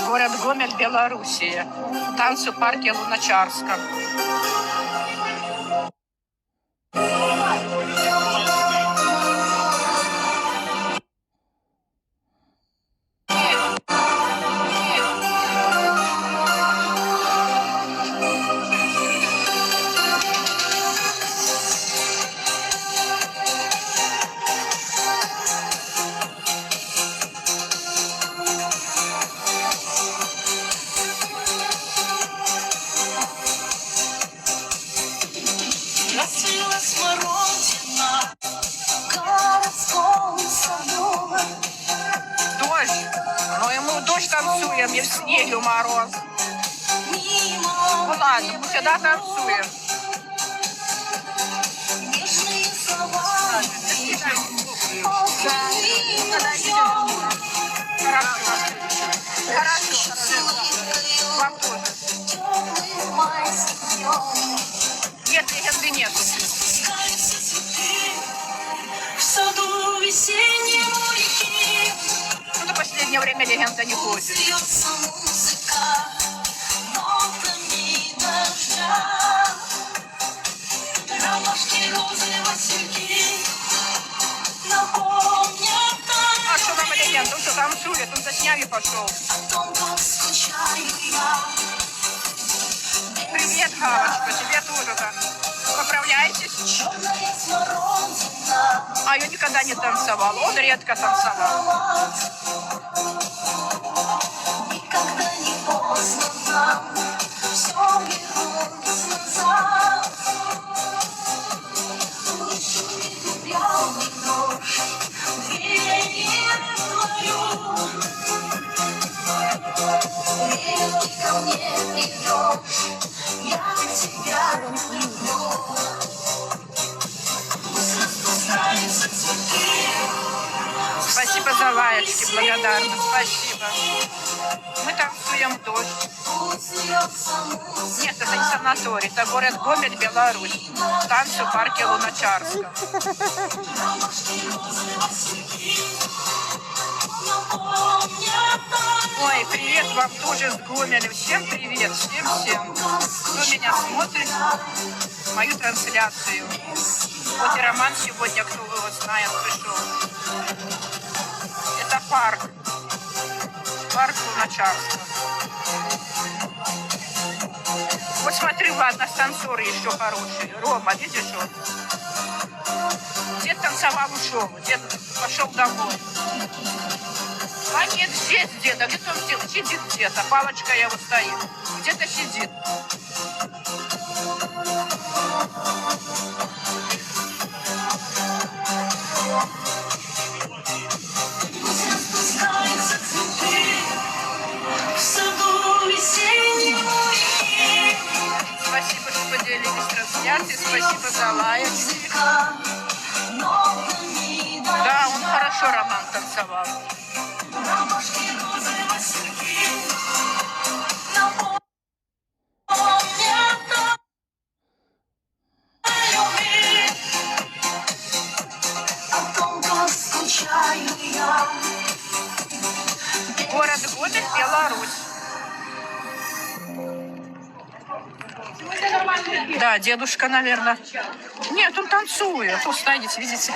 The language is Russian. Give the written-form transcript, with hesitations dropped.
Город Гомель, Белоруссия. Танцы в парке Луначарском. Расцвела смородина в городском саду. Дождь. Ну и мы в дождь танцуем, и в снеге мороз. Ну ладно, мы всегда танцуем. Нежные слова. Хорошо. Вам тоже. Теплый майский днем. Нет, легенды нету. Спускаются цветы в саду весеннего реки. Ну, на последнее время легенда не ходит. Льется музыка нотами дождя. Ромашки, розы, васильки напомнят А что нам легенда? Он что танцует? Он за снями пошел. о том, как скучаю я. Привет, Галочка, тебе тоже так. Поправляйтесь? Черная смородина. А я никогда не танцевал. Он редко танцевал. Никогда не поздно нам все вернуть назад. Лучше не белый дождь, веяние твою. Редкий ко мне придешь, я тебя люблю. Пусть распускаются цветы. Спасибо за лаечки, благодарна. Спасибо. Мы танцуем в дождь. Нет, это не санаторий, это город Гомель, Беларусь. Танцы в парке Луначарском. Ой, привет вам тоже с Гомеля. Всем привет, всем. Кто меня смотрит, мою трансляцию. Вот и Роман сегодня, кто его знает, пришел. Это парк Луначарского. Вот смотри, ладно, танцоры еще хорошие. Рома, видишь он? Дед танцевал, ушел. Дед пошел домой. А нет, здесь деда. Где-то он делает? Сидит где-то. Палочка его стоит. Где-то сидит. Спасибо, что поделились трансляцией. Спасибо за лайк. Да, он хорошо Роман танцевал. Город Гомель, Беларусь. Да, дедушка, наверное. Нет, он танцует. Устанете, видите?